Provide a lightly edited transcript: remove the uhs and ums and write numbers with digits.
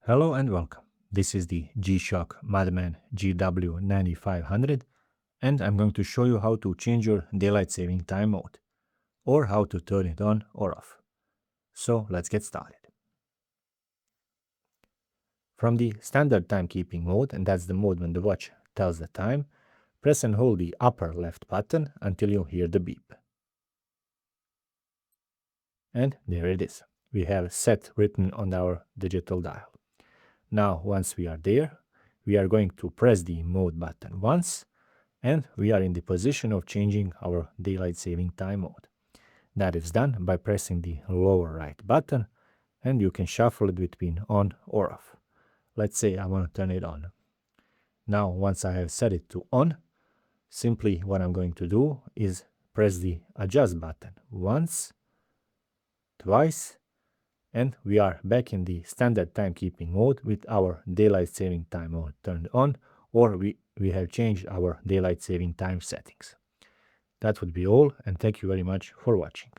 Hello and welcome. This is the Gshock GW-9500 and I'm going to show you how to change your daylight saving time mode or how to turn it on or off. So let's get started. From the standard timekeeping mode, and that's the mode when the watch tells the time, press and hold the upper left button until you hear the beep. And there it is. We have set written on our digital dial. Now, once we are there, we are going to press the mode button once, and we are in the position of changing our daylight saving time mode. That is done by pressing the lower right button, and you can shuffle it between on or off. Let's say I want to turn it on. Now, once I have set it to on, simply what I'm going to do is press the adjust button once, twice, and we are back in the standard timekeeping mode with our daylight saving time mode turned on, or we have changed our daylight saving time settings. That would be all, and thank you very much for watching.